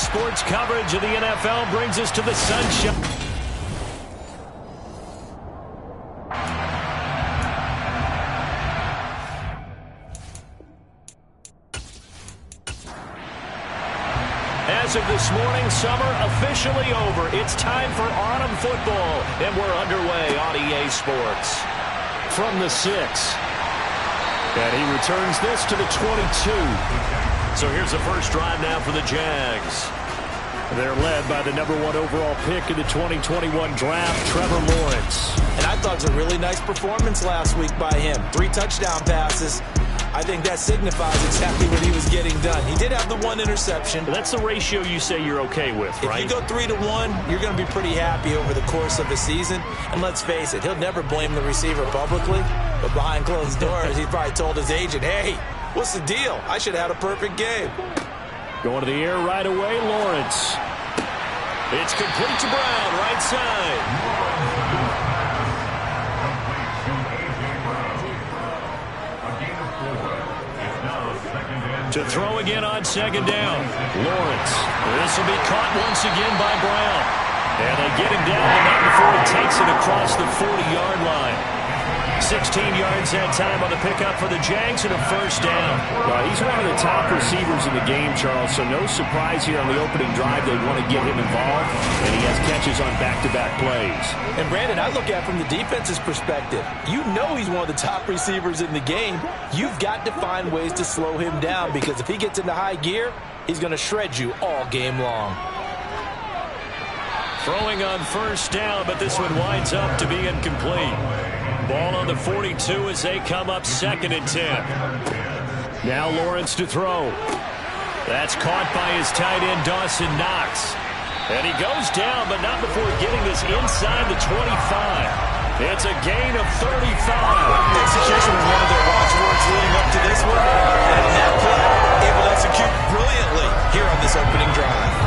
sports coverage of the NFL brings us to the sunshine. As of this morning, summer officially over. It's time for autumn football, and we're underway on EA Sports. From the 6. And he returns this to the 22. So here's the first drive now for the Jags. They're led by the #1 overall pick in the 2021 draft, Trevor Lawrence. And I thought it was a really nice performance last week by him. 3 touchdown passes. I think that signifies exactly what he was getting done. He did have the 1 interception. That's the ratio you say you're okay with, right? If you go 3-1, you're going to be pretty happy over the course of a season. And let's face it, he'll never blame the receiver publicly. But behind closed doors, he probably told his agent, hey, what's the deal? I should have had a perfect game. Going to the air right away, Lawrence. It's complete to Brown, right side. To throw again on second down. Lawrence. This will be caught once again by Brown. And they get him down, but not before he takes it across the 40-yard line. 16 yards that time on the pickup for the Jags and a first down. He's one of the top receivers in the game, Charles, so no surprise here on the opening drive. They want to get him involved, and he has catches on back-to-back plays. And, Brandon, I look at it from the defense's perspective. You know he's one of the top receivers in the game. You've got to find ways to slow him down because if he gets into high gear, he's going to shred you all game long. Throwing on first down, but this one winds up to be incomplete. Ball on the 42 as they come up 2nd and 10. Now Lawrence to throw. That's caught by his tight end, Dawson Knox. And he goes down, but not before getting this inside the 25. It's a gain of 35. Execution was one of their watchwords leading up to this one. And on that play, able to execute brilliantly here on this opening drive.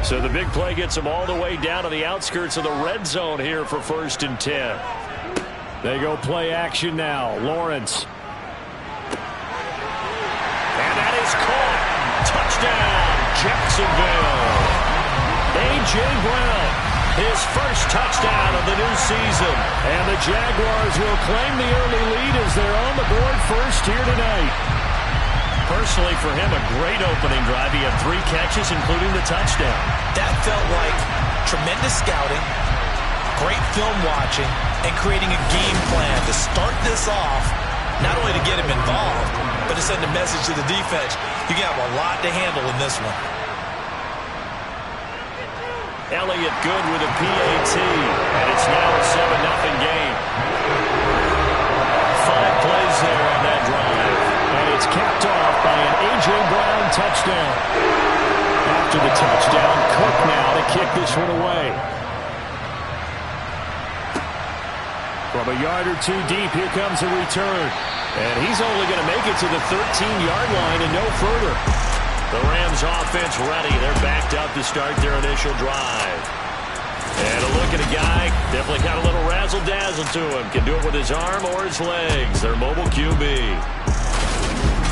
So the big play gets them all the way down to the outskirts of the red zone here for 1st and 10. They go play action now. Lawrence. And that is caught. Touchdown, Jacksonville. A.J. Brown, his first touchdown of the new season. And the Jaguars will claim the early lead as they're on the board first here tonight. Personally, for him, a great opening drive. He had 3 catches, including the touchdown. That felt like tremendous scouting, great film watching, and creating a game plan to start this off, not only to get him involved, but to send a message to the defense. You have a lot to handle in this one. Elliott good with a PAT, and it's now a 7-0 game. 5 plays there on that drive. And it's capped off by an A.J. Brown touchdown. After the touchdown, Cook now to kick this one away. From a yard or 2 deep, here comes a return. And he's only going to make it to the 13-yard line and no further. The Rams offense ready. They're backed up to start their initial drive. And a look at a guy, definitely got a little razzle-dazzle to him. Can do it with his arm or his legs. Their mobile QB.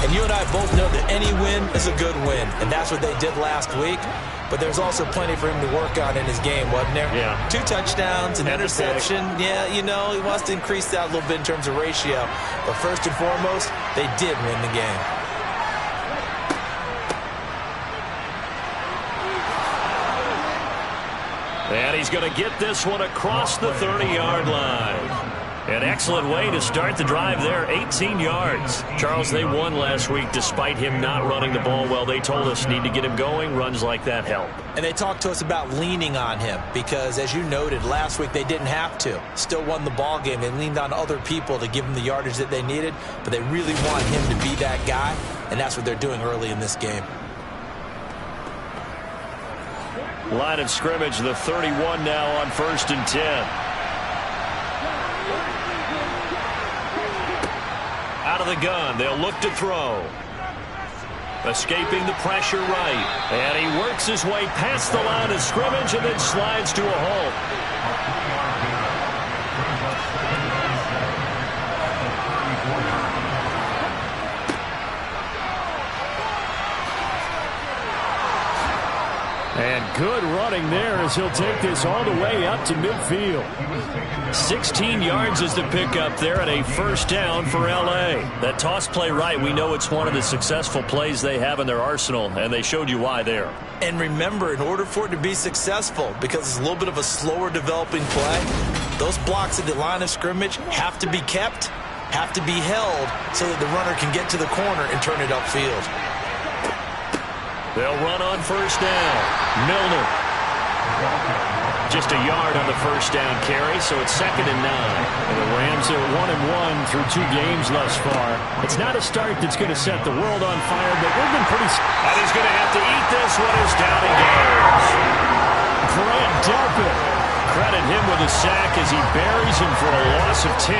And you and I both know that any win is a good win, and that's what they did last week. But there's also plenty for him to work on in his game, wasn't there? Yeah. 2 touchdowns, an interception. Yeah, you know, he wants to increase that a little bit in terms of ratio. But first and foremost, they did win the game. And he's going to get this one across the 30-yard line. An excellent way to start the drive there, 18 yards. Charles, they won last week despite him not running the ball well. They told us need to get him going. Runs like that help. And they talked to us about leaning on him because, as you noted, last week they didn't have to. Still won the ball game. They leaned on other people to give them the yardage that they needed, but they really want him to be that guy, and that's what they're doing early in this game. Line of scrimmage, the 31 now on 1st and 10. Out of the gun, they'll look to throw. Escaping the pressure right. And he works his way past the line of scrimmage and then slides to a halt. And good running there as he'll take this all the way up to midfield. 16 yards is the pickup there at a first down for L.A. That toss play right, we know it's one of the successful plays they have in their arsenal, and they showed you why there. And remember, in order for it to be successful, because it's a little bit of a slower developing play, those blocks at the line of scrimmage have to be kept, have to be held, so that the runner can get to the corner and turn it upfield. They'll run on first down. Milner. Just a yard on the first down carry, so it's 2nd and 9. And the Rams are 1-1 through 2 games thus far. It's not a start that's going to set the world on fire, but they've been pretty... And he's going to have to eat this one as down he goes. Grant Delpit. Credit him with a sack as he buries him for a loss of 10.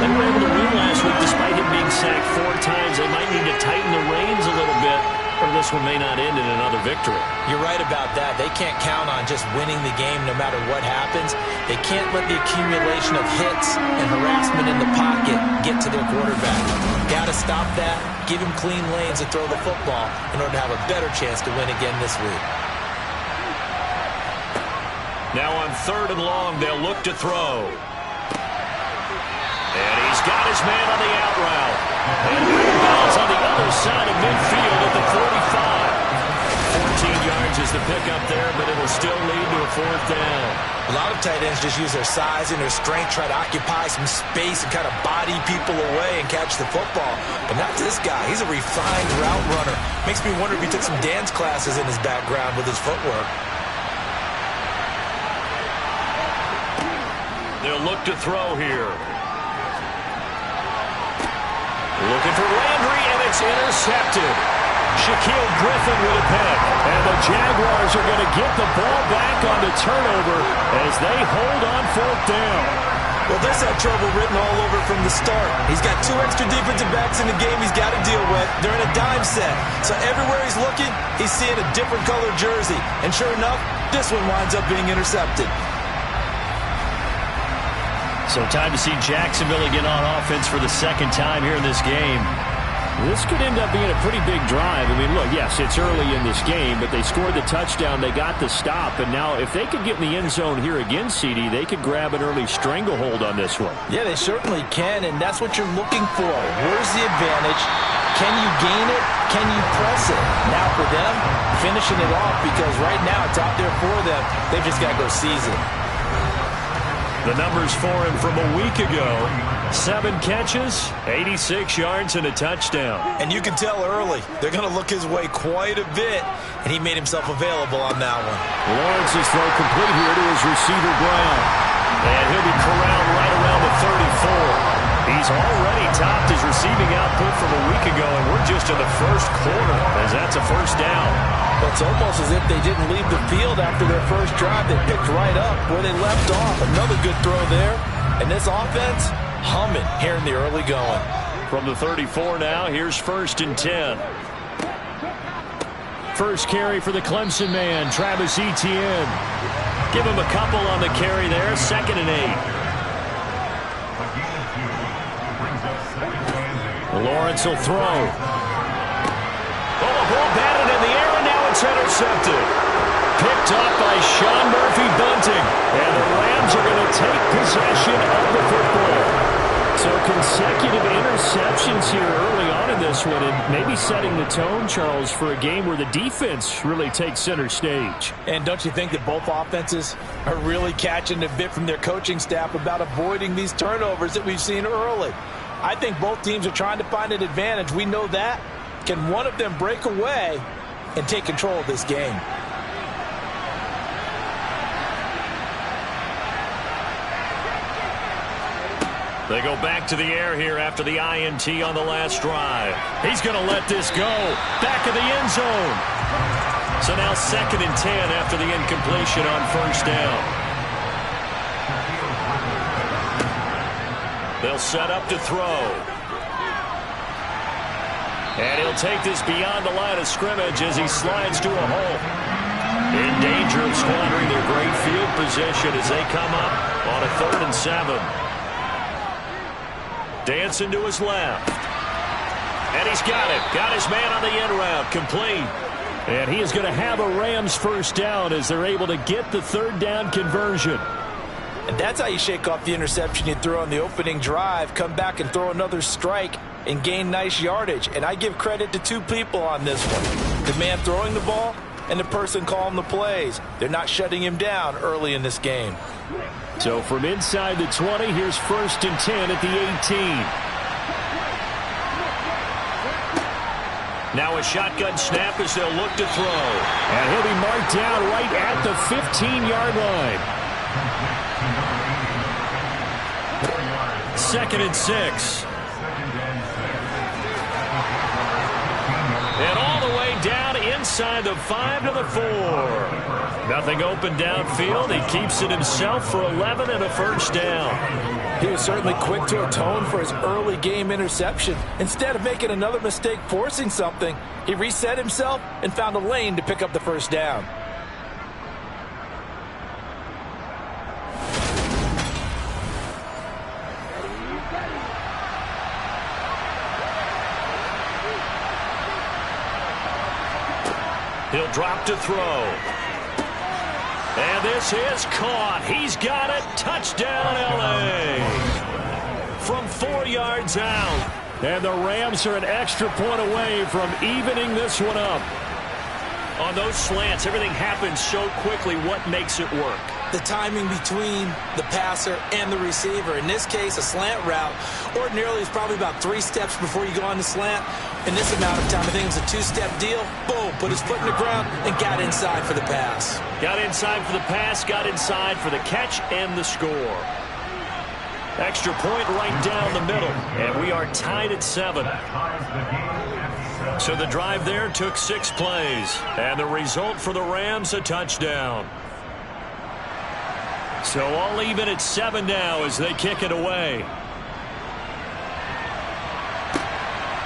They were able to win last week despite him being sacked 4 times. They might need to tighten the reins a little bit, or this one may not end in another victory. You're right about that. They can't count on just winning the game no matter what happens. They can't let the accumulation of hits and harassment in the pocket get to their quarterback. Got to stop that, give him clean lanes to throw the football in order to have a better chance to win again this week. Now on 3rd and long, they'll look to throw. And he's got his man on the out route. And the ball's on the other side of midfield at the 45. 14 yards is the pickup there, but it will still lead to a 4th down. A lot of tight ends just use their size and their strength, try to occupy some space and kind of body people away and catch the football. But not this guy. He's a refined route runner. Makes me wonder if he took some dance classes in his background with his footwork. They'll look to throw here. Looking for Landry, and it's intercepted. Shaquille Griffin with a pick. And the Jaguars are going to get the ball back on the turnover as they hold on 4th down. Well, this had trouble written all over from the start. He's got 2 extra defensive backs in the game he's got to deal with. They're in a dime set. So everywhere he's looking, he's seeing a different colored jersey. And sure enough, this one winds up being intercepted. So time to see Jacksonville again on offense for the 2nd time here in this game. This could end up being a pretty big drive. I mean, look, yes, it's early in this game, but they scored the touchdown, they got the stop, and now if they could get in the end zone here again, CD, they could grab an early stranglehold on this one. Yeah, they certainly can, and that's what you're looking for. Where's the advantage? Can you gain it? Can you press it? Now for them, finishing it off, because right now it's out there for them. They've just got to go seize it. The numbers for him from a week ago: 7 catches, 86 yards, and a touchdown. And you can tell early, they're going to look his way quite a bit, and he made himself available on that one. Lawrence's throw complete here to his receiver, Brown. And he'll be corralled right around the 34. He's already topped his receiving output from a week ago, and we're just in the 1st quarter, as that's a 1st down. It's almost as if they didn't leave the field after their first drive. They picked right up where they left off. Another good throw there. And this offense, humming here in the early going. From the 34 now, here's 1st and 10. First carry for the Clemson man, Travis Etienne. Give him a couple on the carry there, 2nd and 8. Lawrence will throw. Oh, ball batted in the air, and now it's intercepted. Picked up by Sean Murphy-Bunting. And the Rams are going to take possession of the football. So consecutive interceptions here early on in this one, and maybe setting the tone, Charles, for a game where the defense really takes center stage. And don't you think that both offenses are really catching a bit from their coaching staff about avoiding these turnovers that we've seen early? I think both teams are trying to find an advantage. We know that. Can one of them break away and take control of this game? They go back to the air here after the INT on the last drive. He's going to let this go. Back of the end zone. So now 2nd and 10 after the incompletion on 1st down. They'll set up to throw. And he'll take this beyond the line of scrimmage as he slides to a hole. In danger of squandering their great field position as they come up on a 3rd and 7. Dancing to his left. And he's got it. Got his man on the end route. Complete. And he is going to have a Rams first down as they're able to get the 3rd down conversion. And that's how you shake off the interception you threw on the opening drive, come back and throw another strike and gain nice yardage. And I give credit to 2 people on this one. The man throwing the ball and the person calling the plays. They're not shutting him down early in this game. So from inside the 20, here's 1st and 10 at the 18. Now a shotgun snap as they'll look to throw. And he'll be marked down right at the 15-yard line. 2nd and 6. And all the way down inside the 5 to the 4. Nothing open downfield. He keeps it himself for 11 and a first down. He was certainly quick to atone for his early game interception. Instead of making another mistake forcing something, he reset himself and found a lane to pick up the first down. He'll drop to throw. And this is caught. He's got it. Touchdown, L.A. From 4 yards out. And the Rams are an extra point away from evening this one up. On those slants, everything happens so quickly. What makes it work? The timing between the passer and the receiver. In this case, a slant route ordinarily is probably about 3 steps before you go on the slant. In this amount of time, I think it was a 2-step deal. Boom, put his foot in the ground and got inside for the pass. Got inside for the pass, got inside for the catch and the score. Extra point right down the middle, and we are tied at 7. So the drive there took 6 plays, and the result for the Rams, a touchdown. So all even at 7 now as they kick it away.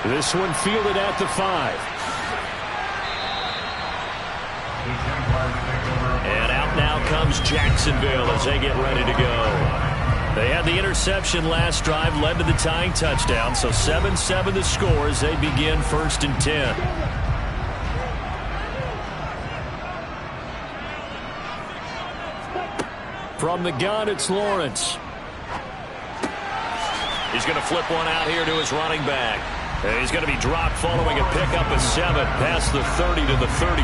This one fielded at the 5. And out now comes Jacksonville as they get ready to go. They had the interception last drive, led to the tying touchdown. So 7-7 the score as they begin 1st and 10. From the gun, it's Lawrence. He's going to flip one out here to his running back. And he's going to be dropped following a pickup of 7 past the 30 to the 32.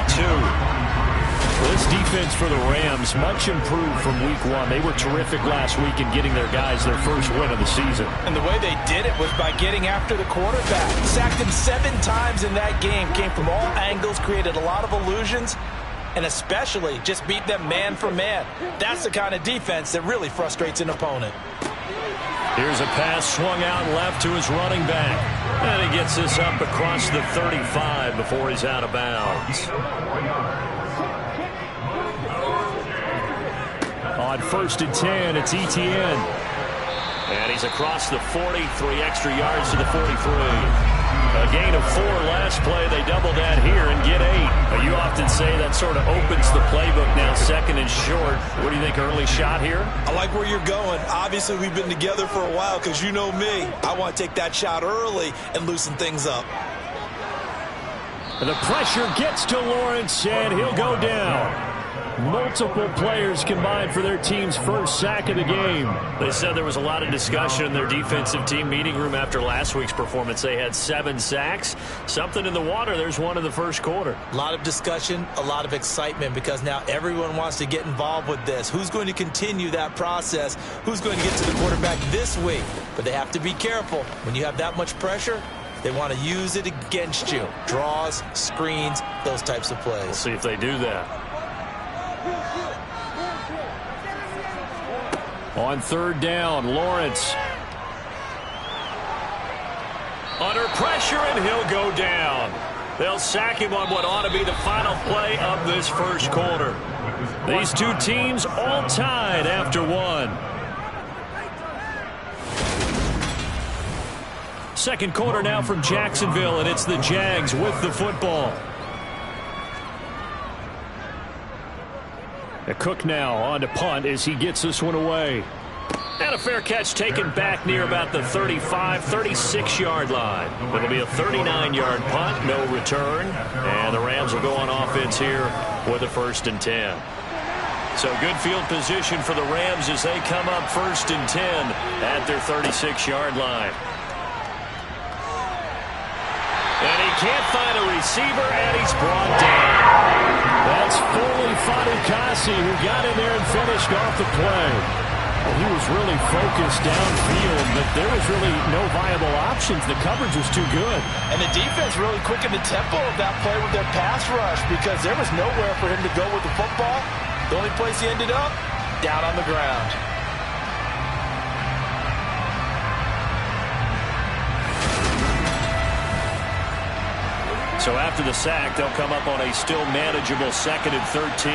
This defense for the Rams, much improved from week 1. They were terrific last week in getting their guys their first win of the season. And the way they did it was by getting after the quarterback. Sacked him 7 times in that game. Came from all angles, created a lot of illusions, and especially just beat them man for man. That's the kind of defense that really frustrates an opponent. Here's a pass swung out left to his running back. And he gets this up across the 35 before he's out of bounds. On 1st and 10, it's Etienne. And he's across the 40, 3 extra yards to the 43. A gain of 4 last play. They double that here and get 8. You often say that sort of opens the playbook now, 2nd and short. What do you think, early shot here? I like where you're going. Obviously, we've been together for a while because you know me. I want to take that shot early and loosen things up. The pressure gets to Lawrence, and he'll go down. Multiple players combined for their team's first sack of the game. They said there was a lot of discussion in their defensive team meeting room after last week's performance. They had 7 sacks. Something in the water. There's one in the first quarter. A lot of discussion, a lot of excitement because now everyone wants to get involved with this. Who's going to continue that process? Who's going to get to the quarterback this week? But they have to be careful. When you have that much pressure, they want to use it against you. Draws, screens, those types of plays. We'll see if they do that. On 3rd down, Lawrence. Under pressure, and he'll go down. They'll sack him on what ought to be the final play of this first quarter. These 2 teams all tied after 1. second quarter now from Jacksonville, and it's the Jags with the football. Cook now on to punt as he gets this one away. And a fair catch taken back near about the 35, 36-yard line. It'll be a 39-yard punt, no return. And the Rams will go on offense here with a 1st and 10. So good field position for the Rams as they come up 1st and 10 at their 36-yard line. And he can't find a receiver, and he's brought down. That's Foley Fatukasi who got in there and finished off the play. Well, he was really focused downfield, but there was really no viable options. The coverage was too good. And the defense really quickened the tempo of that play with their pass rush because there was nowhere for him to go with the football. The only place he ended up, down on the ground. So after the sack, they'll come up on a still manageable 2nd and 13.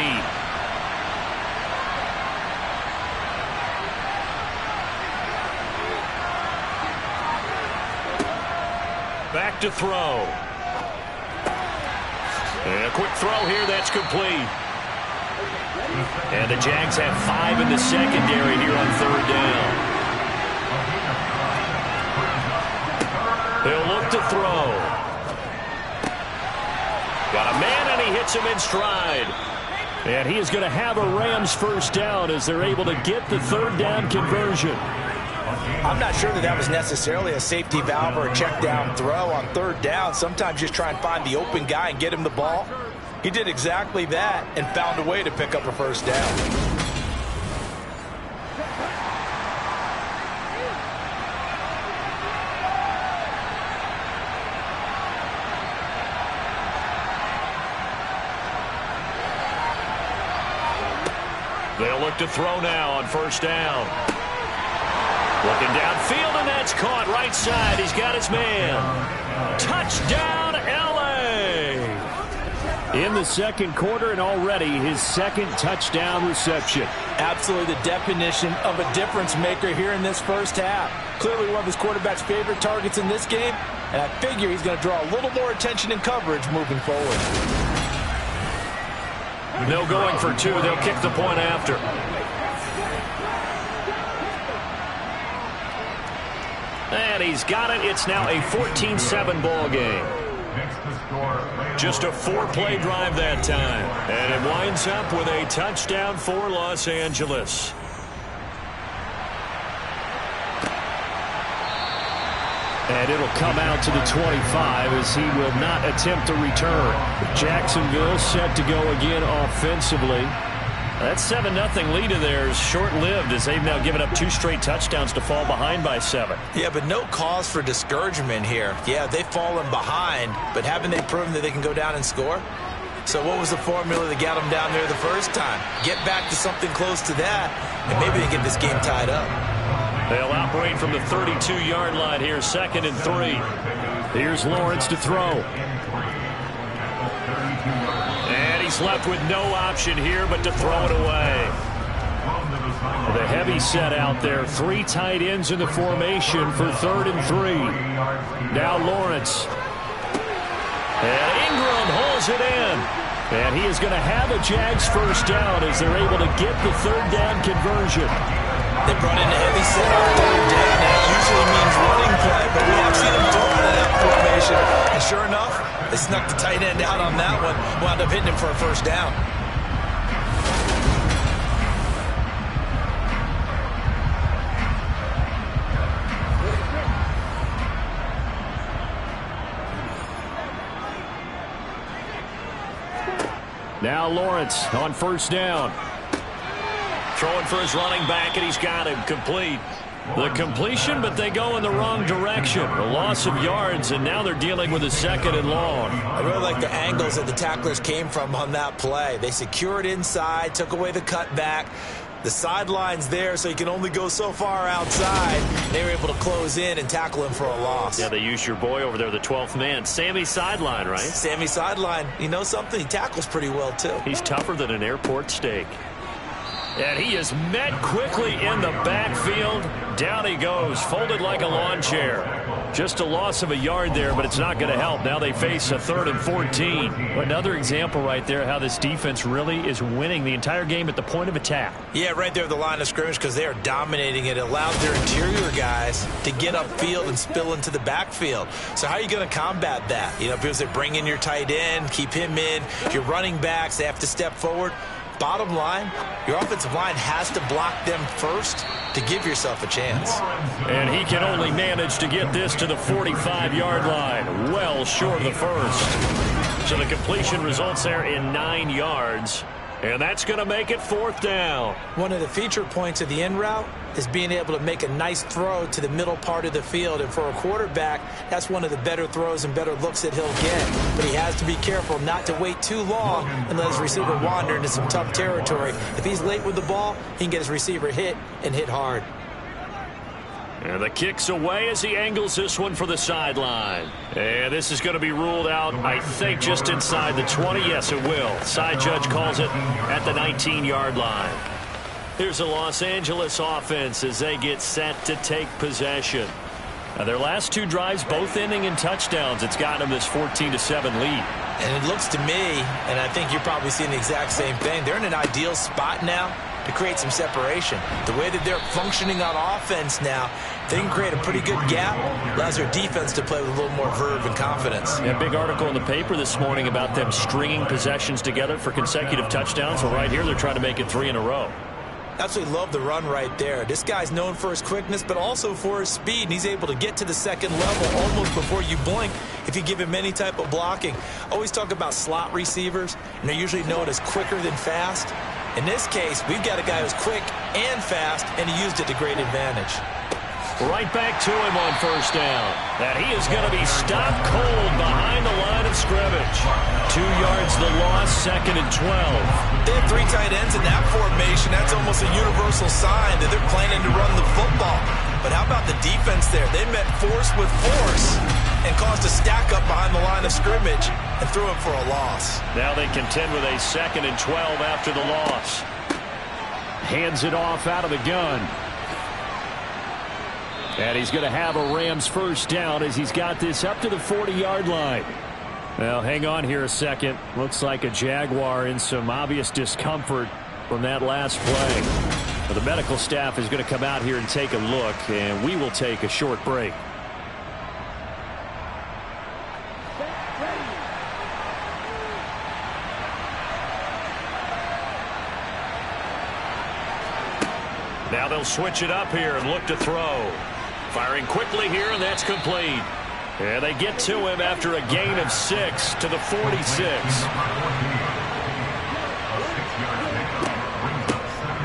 Back to throw. And a quick throw here, that's complete. And the Jags have 5 in the secondary here on 3rd down. They'll look to throw. Got a man, and he hits him in stride. And he is going to have a Rams 1st down as they're able to get the 3rd down conversion. I'm not sure that was necessarily a safety valve or a check down throw on 3rd down. Sometimes just try and find the open guy and get him the ball. He did exactly that and found a way to pick up a 1st down. They'll look to throw now on 1st down. Looking downfield, and that's caught right side. He's got his man. Touchdown, L.A. In the second quarter, and already his 2nd touchdown reception. Absolutely the definition of a difference maker here in this 1st half. Clearly one of his quarterback's favorite targets in this game, and I figure he's going to draw a little more attention and coverage moving forward. No going for 2. They'll kick the point after. And he's got it. It's now a 14-7 ball game. Just a 4-play drive that time. And it winds up with a touchdown for Los Angeles. And it'll come out to the 25 as he will not attempt a return. Jacksonville set to go again offensively. That 7-0 lead of theirs short-lived as they've now given up 2 straight touchdowns to fall behind by 7. Yeah, but no cause for discouragement here. Yeah, they've fallen behind, but haven't they proven that they can go down and score? So what was the formula that got them down there the first time? Get back to something close to that, and maybe they get this game tied up. They'll operate from the 32-yard line here, 2nd and 3. Here's Lawrence to throw. And he's left with no option here but to throw it away. The heavy set out there. 3 tight ends in the formation for 3rd and 3. Now Lawrence. And Ingram holds it in. And he is going to have a Jags 1st down as they're able to get the 3rd down conversion. They brought in a heavy set on 3rd down. That usually means running play, but we have seen them do it in that formation. And sure enough, they snuck the tight end out on that one. Wound up hitting him for a 1st down. Now Lawrence on 1st down. Throwing for his running back, and he's got him complete. The completion, but they go in the wrong direction. A loss of yards, and now they're dealing with a 2nd and long. I really like the angles that the tacklers came from on that play. They secured inside, took away the cutback. The sideline's there, so he can only go so far outside. They were able to close in and tackle him for a loss. Yeah, they used your boy over there, the 12th man. Sammy Sideline, right? Sammy Sideline. You know something? He tackles pretty well, too. He's tougher than an airport steak. And he is met quickly in the backfield. Down he goes, folded like a lawn chair. Just a loss of a yard there, but it's not going to help. Now they face a 3rd and 14. Another example right there how this defense really is winning the entire game at the point of attack. Yeah, right there at the line of scrimmage because they are dominating it. It allows their interior guys to get upfield and spill into the backfield. So how are you going to combat that? You know, because they bring in your tight end, keep him in. Your running backs, they have to step forward. Bottom line, your offensive line has to block them first to give yourself a chance. And he can only manage to get this to the 45-yard line, well short of the first. So the completion results there in 9 yards. And that's going to make it 4th down. One of the feature points of the in route is being able to make a nice throw to the middle part of the field. And for a quarterback, that's one of the better throws and better looks that he'll get. But he has to be careful not to wait too long and let his receiver wander into some tough territory. If he's late with the ball, he can get his receiver hit and hit hard. And the kick's away as he angles this one for the sideline. And this is going to be ruled out, I think, just inside the 20. Yes, it will. Side judge calls it at the 19-yard line. Here's the Los Angeles offense as they get set to take possession. Now, their last 2 drives, both ending in touchdowns. It's gotten them this 14-7 lead. And it looks to me, and I think you're probably seeing the exact same thing, they're in an ideal spot now to create some separation. The way that they're functioning on offense now, they can create a pretty good gap. Allows their defense to play with a little more verve and confidence. Yeah, big article in the paper this morning about them stringing possessions together for consecutive touchdowns. So right here, they're trying to make it 3 in a row. Absolutely love the run right there. This guy's known for his quickness, but also for his speed. And he's able to get to the second level almost before you blink if you give him any type of blocking. Always talk about slot receivers, and they're usually known as quicker than fast. In this case, we've got a guy who's quick and fast, and he used it to great advantage. Right back to him on 1st down. And he is going to be stopped cold behind the line of scrimmage. 2 yards the loss, 2nd and 12. They have 3 tight ends in that formation. That's almost a universal sign that they're planning to run the football. But how about the defense there? They met force with force and caused a stack up behind the line of scrimmage and threw him for a loss. Now they contend with a 2nd and 12 after the loss. Hands it off out of the gun. And he's going to have a Rams 1st down as he's got this up to the 40-yard line. Well, hang on here a second. Looks like a Jaguar in some obvious discomfort from that last play. But the medical staff is going to come out here and take a look, and we will take a short break. Now they'll switch it up here and look to throw. Firing quickly here, and that's complete. And they get to him after a gain of 6 to the 46.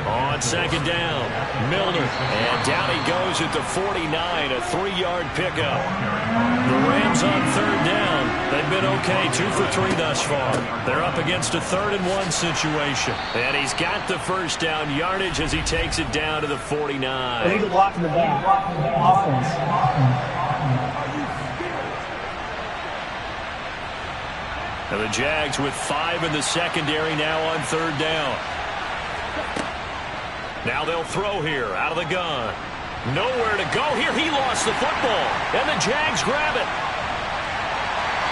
On 2nd down, Milner. And down he goes at the 49, a 3-yard pickup. The Rams on 3rd down. They've been okay, 2 for 3 thus far. They're up against a 3rd and 1 situation. And he's got the 1st down yardage as he takes it down to the 49. They need to block in the back. Offense. And the Jags with 5 in the secondary now on 3rd down. Now they'll throw here out of the gun. Nowhere to go here. He lost the football. And the Jags grab it.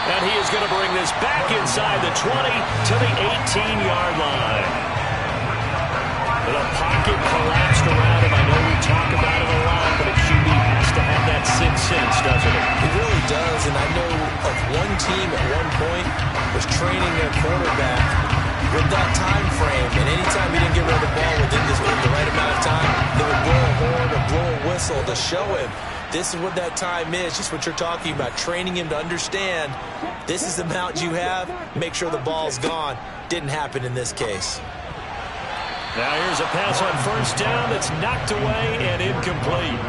And he is going to bring this back inside the 20 to the 18-yard line. The pocket collapsed around him. I know we talk about it a lot, but a QB has to have that 6th sense, doesn't it? It really does, and I know of one team at one point was training their quarterback with that time frame, and anytime he didn't get rid of the ball within the right amount of time, they would blow a horn or blow a whistle to show him this is what that time is, just what you're talking about, training him to understand this is the amount you have, make sure the ball's gone. Didn't happen in this case. Now here's a pass on 1st down that's knocked away and incomplete.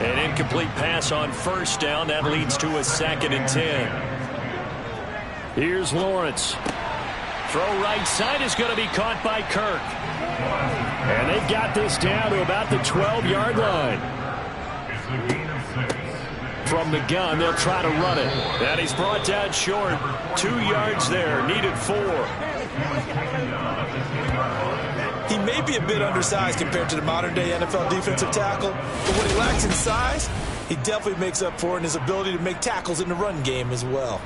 An incomplete pass on 1st down. That leads to a 2nd and 10. Here's Lawrence. Throw right side is going to be caught by Kirk. And they've got this down to about the 12-yard line. From the gun, they'll try to run it. And he's brought down short. 2 yards there. Needed 4. He may be a bit undersized compared to the modern-day NFL defensive tackle, but what he lacks in size, He definitely makes up for it in his ability to make tackles in the run game as well.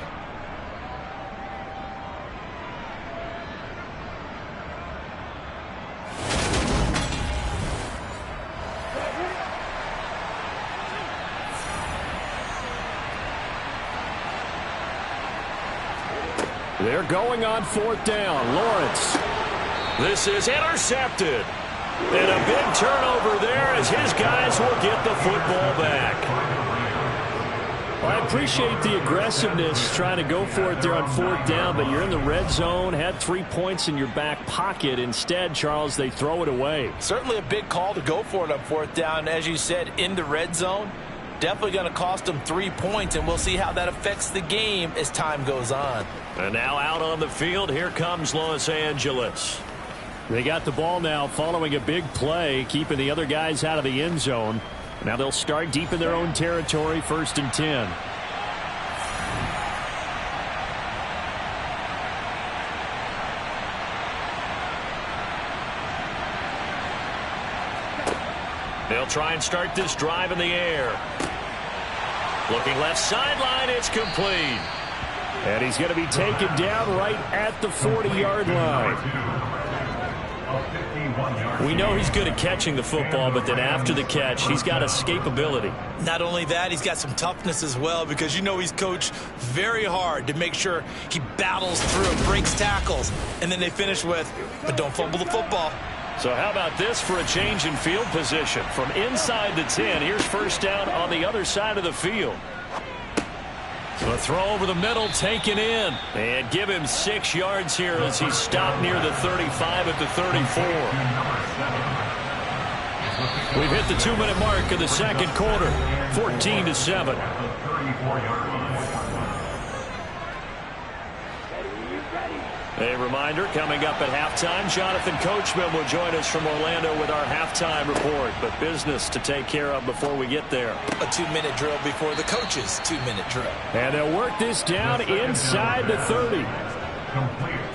They're going on 4th down. Lawrence. This is intercepted. And a big turnover there as his guys will get the football back. Well, I appreciate the aggressiveness trying to go for it there on 4th down, but you're in the red zone, had 3 points in your back pocket. Instead, Charles, they throw it away. Certainly a big call to go for it on 4th down. As you said, in the red zone. Definitely going to cost them 3 points, and we'll see how that affects the game as time goes on. And now out on the field, here comes Los Angeles. They got the ball now following a big play, keeping the other guys out of the end zone. Now they'll start deep in their own territory, 1st and 10. They'll try and start this drive in the air. Looking left sideline, it's complete. And he's going to be taken down right at the 40-yard line. We know he's good at catching the football, but then after the catch, he's got escapability. Not only that, he's got some toughness as well, because you know he's coached very hard to make sure he battles through and breaks tackles. And then they finish with, but don't fumble the football. So how about this for a change in field position? From inside the 10, here's 1st down on the other side of the field. The throw over the middle taken in. And give him 6 yards here as he's stopped near the 35 at the 34. We've hit the 2-minute mark of the 2nd quarter. 14-7. A reminder, coming up at halftime, Jonathan Coachman will join us from Orlando with our halftime report. But business to take care of before we get there. A 2-minute drill before the coach's 2-minute drill. And they'll work this down inside the 30.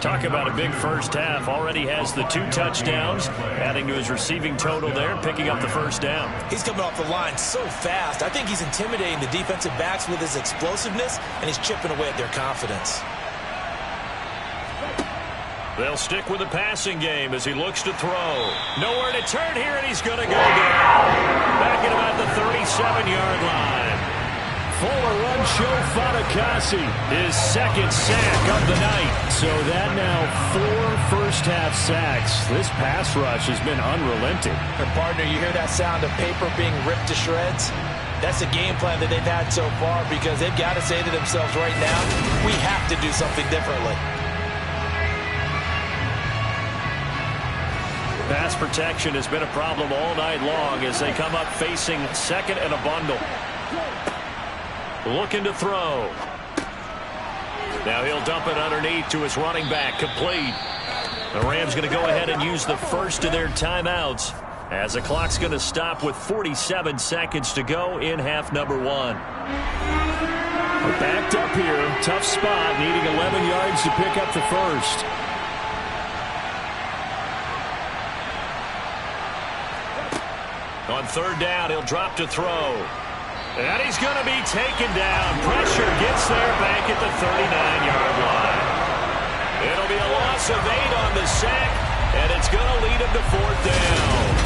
Talk about a big first half. Already has the 2 touchdowns, adding to his receiving total there, picking up the 1st down. He's coming off the line so fast. I think he's intimidating the defensive backs with his explosiveness, and he's chipping away at their confidence. They'll stick with the passing game as he looks to throw. Nowhere to turn here, and he's going to go down. Back at about the 37-yard line. Fuller run show Fatukasi, his 2nd sack of the night. So that now 4 first-half sacks. This pass rush has been unrelenting. And partner, you hear that sound of paper being ripped to shreds? That's a game plan that they've had so far, because they've got to say to themselves right now, we have to do something differently. Pass protection has been a problem all night long as they come up facing 2nd and a bundle. Looking to throw. Now he'll dump it underneath to his running back. Complete. The Rams going to go ahead and use the first of their timeouts as the clock's going to stop with 47 seconds to go in half number 1. We're backed up here. Tough spot. Needing 11 yards to pick up the first. On 3rd down, he'll drop to throw. And he's going to be taken down. Pressure gets there back at the 39-yard line. It'll be a loss of 8 on the sack, and it's going to lead him to 4th down.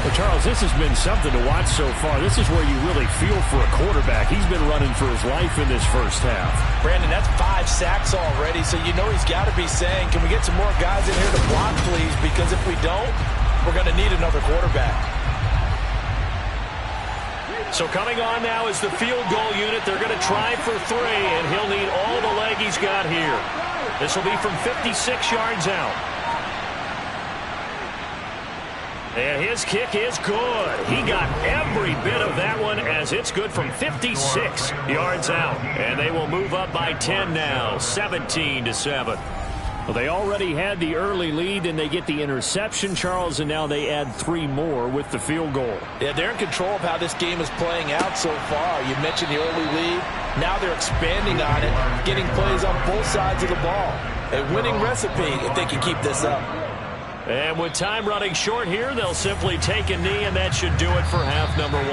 Well, Charles, this has been something to watch so far. This is where you really feel for a quarterback. He's been running for his life in this first half. Brandon, that's 5 sacks already, so you know he's got to be saying, can we get some more guys in here to block, please? Because if we don't, we're going to need another quarterback. So coming on now is the field goal unit. They're going to try for 3, and he'll need all the leg he's got here. This will be from 56 yards out. And his kick is good. He got every bit of that one as it's good from 56 yards out. And they will move up by 10 now, 17-7. Well, they already had the early lead, and they get the interception, Charles, and now they add 3 more with the field goal. Yeah, they're in control of how this game is playing out so far. You mentioned the early lead. Now they're expanding on it, getting plays on both sides of the ball. A winning recipe if they can keep this up. And with time running short here, they'll simply take a knee, and that should do it for half number 1.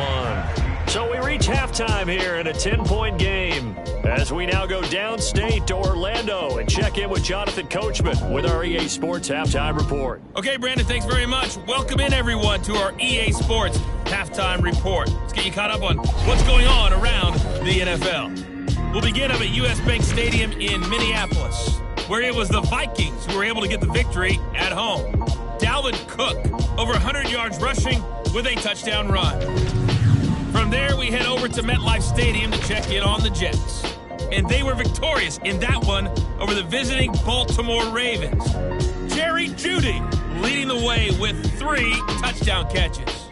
So we reach halftime here in a 10-point game as we now go downstate to Orlando and check in with Jonathan Coachman with our EA Sports Halftime Report. Okay, Brandon, thanks very much. Welcome in, everyone, to our EA Sports Halftime Report. Let's get you caught up on what's going on around the NFL. We'll begin up at US Bank Stadium in Minneapolis, where it was the Vikings who were able to get the victory at home. Dalvin Cook, over 100 yards rushing with a touchdown run. From there, we head over to MetLife Stadium to check in on the Jets. And they were victorious in that one over the visiting Baltimore Ravens. Jerry Jeudy leading the way with 3 touchdown catches.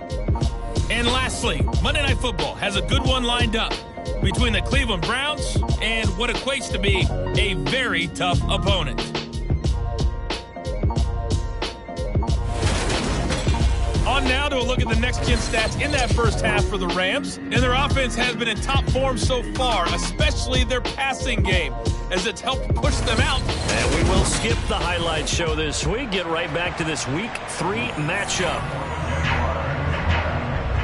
And lastly, Monday Night Football has a good one lined up between the Cleveland Browns and what equates to be a very tough opponent. On now to a look at the next-gen stats in that first half for the Rams. And their offense has been in top form so far, especially their passing game, as it's helped push them out. And we will skip the highlight show this week. Get right back to this Week 3 matchup.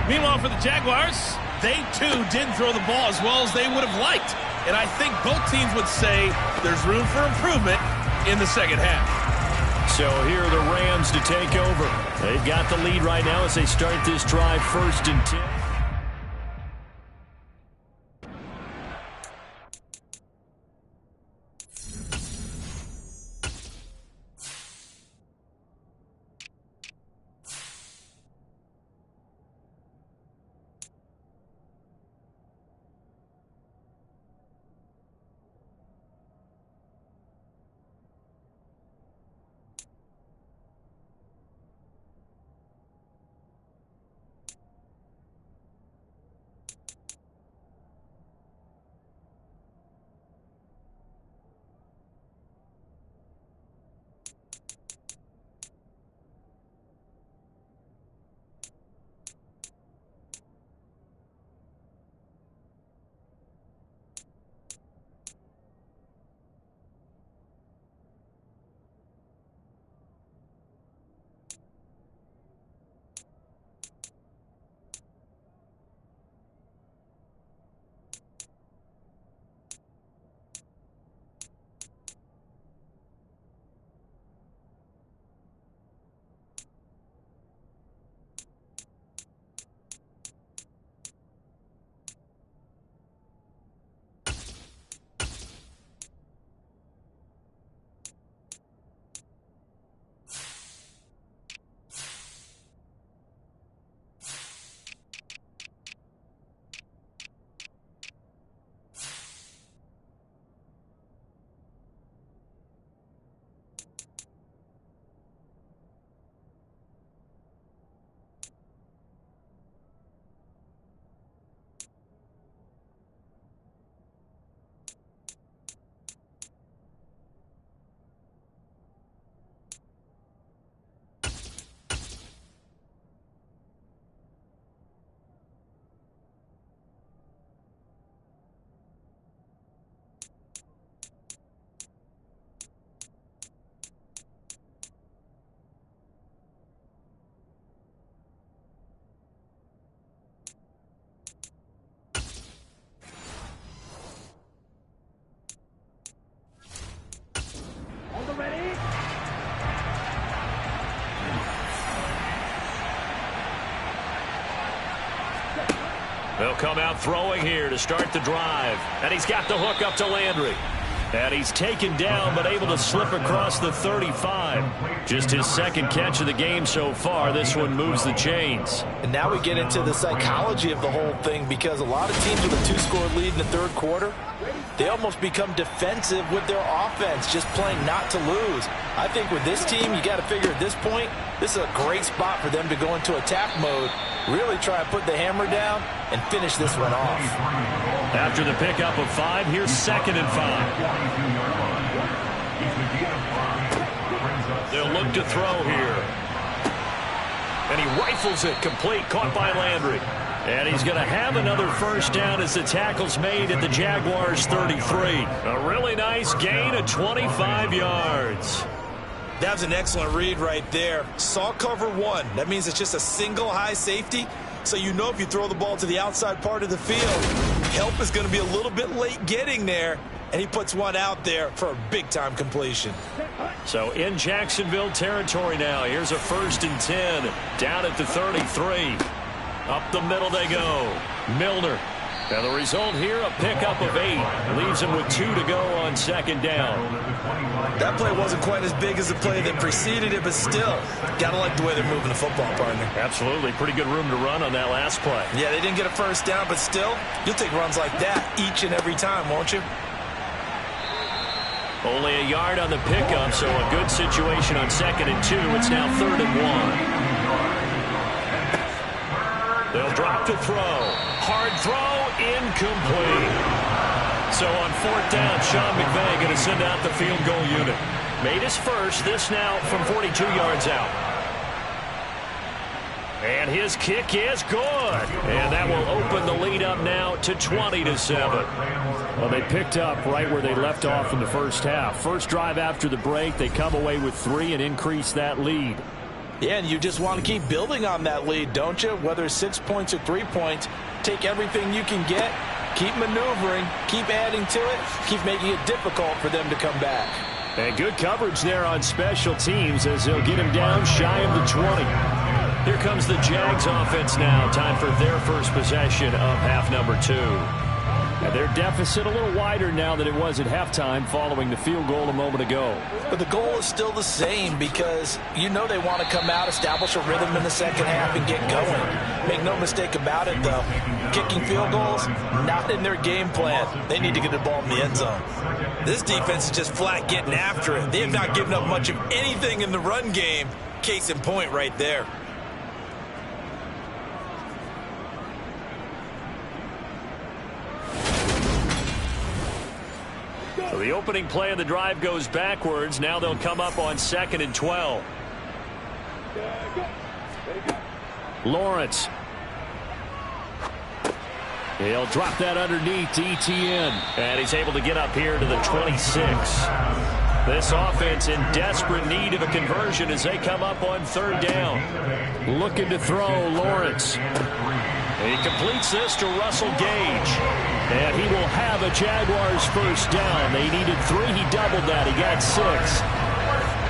Meanwhile, for the Jaguars, they too didn't throw the ball as well as they would have liked. And I think both teams would say there's room for improvement in the second half. So here are the Rams to take over. They've got the lead right now as they start this drive 1st and 10. They'll come out throwing here to start the drive. And he's got the hook up to Landry. And he's taken down but able to slip across the 35. Just his second catch of the game so far. This one moves the chains. And now we get into the psychology of the whole thing, because a lot of teams with a 2-score lead in the third quarter, they almost become defensive with their offense, just playing not to lose. I think with this team, you got to figure at this point, this is a great spot for them to go into attack mode, really try and put the hammer down and finish this one off. After the pickup of 5, here's 2nd and 5. They'll look to throw here. And he rifles it complete, caught by Landry. And he's going to have another first down as the tackle's made at the Jaguars' 33. A really nice gain of 25 yards. That was an excellent read right there. Saw cover one. That means it's just a single high safety. So you know if you throw the ball to the outside part of the field, help is going to be a little bit late getting there. And he puts one out there for a big-time completion. So in Jacksonville territory now. Here's a 1st and 10. Down at the 33. Up the middle they go. Milner. And the result here, a pickup of 8. Leaves him with 2 to go on 2nd down. That play wasn't quite as big as the play that preceded it, but still, got to like the way they're moving the football, partner. Absolutely. Pretty good room to run on that last play. Yeah, they didn't get a 1st down, but still, you'll take runs like that each and every time, won't you? Only a yard on the pickup, so a good situation on 2nd and 2. It's now 3rd and 1. They'll drop to throw. Hard throw, incomplete. So on 4th down, Sean McVay going to send out the field goal unit. Made his first, this now from 42 yards out. And his kick is good. And that will open the lead up now to 20-7. Well, they picked up right where they left off in the first half. First drive after the break, they come away with 3 and increase that lead. Yeah, and you just want to keep building on that lead, don't you? Whether it's 6 points or 3 points, take everything you can get, keep maneuvering, keep adding to it, keep making it difficult for them to come back. And good coverage there on special teams as they'll get him down shy of the 20. Here comes the Jags offense now. Time for their first possession of half number 2. And their deficit a little wider now than it was at halftime following the field goal a moment ago. But the goal is still the same because you know they want to come out, establish a rhythm in the second half, and get going. Make no mistake about it, though. Kicking field goals, not in their game plan. They need to get the ball in the end zone. This defense is just flat getting after it. They have not given up much of anything in the run game. Case in point right there. So the opening play of the drive goes backwards. Now they'll come up on 2nd and 12. Lawrence. He'll drop that underneath to ETN. And he's able to get up here to the 26. This offense in desperate need of a conversion as they come up on 3rd down. Looking to throw, Lawrence. And he completes this to Russell Gage. And he will have a Jaguars 1st down. They needed 3. He doubled that. He got 6.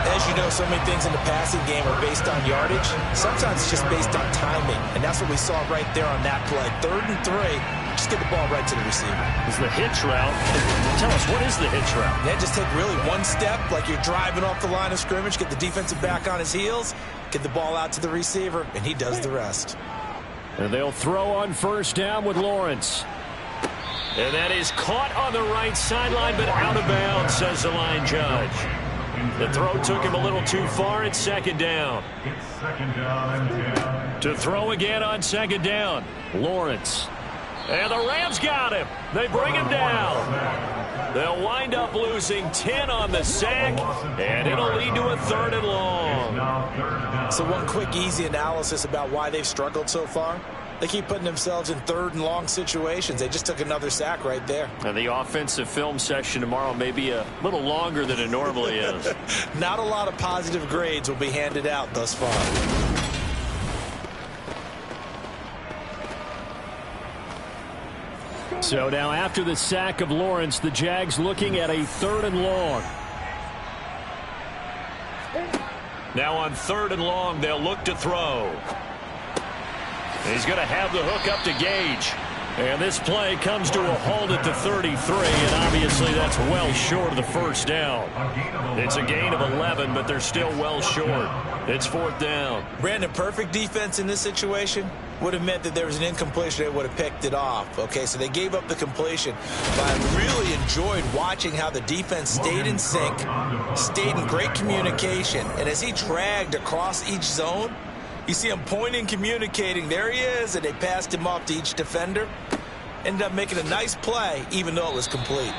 As you know, so many things in the passing game are based on yardage. Sometimes it's just based on timing. And that's what we saw right there on that play. 3rd and 3. Just get the ball right to the receiver. It's the hitch route. Tell us, what is the hitch route? Yeah, just take really one step like you're driving off the line of scrimmage, get the defensive back on his heels, get the ball out to the receiver, and he does the rest. And they'll throw on 1st down with Lawrence. And that is caught on the right sideline, but out of bounds, says the line judge. The throw took him a little too far. It's 2nd down. To throw again on 2nd down. Lawrence. And the Rams got him. They bring him down. They'll wind up losing 10 on the sack, and it'll lead to a 3rd and long. So one quick, easy analysis about why they've struggled so far. They keep putting themselves in 3rd and long situations. They just took another sack right there. And the offensive film session tomorrow may be a little longer than it normally is. Not a lot of positive grades will be handed out thus far. So now after the sack of Lawrence, the Jags looking at a 3rd and long. Now on 3rd and long, they'll look to throw. He's going to have the hook up to Gage. And this play comes to a halt at the 33, and obviously that's well short of the 1st down. It's a gain of 11, but they're still well short. It's 4th down. Brandon, perfect defense in this situation would have meant that there was an incompletion. They would have picked it off. Okay, so they gave up the completion. But I really enjoyed watching how the defense stayed in sync, stayed in great communication. And as he dragged across each zone, you see him pointing, communicating. There he is, and they passed him off to each defender. Ended up making a nice play, even though it was complete.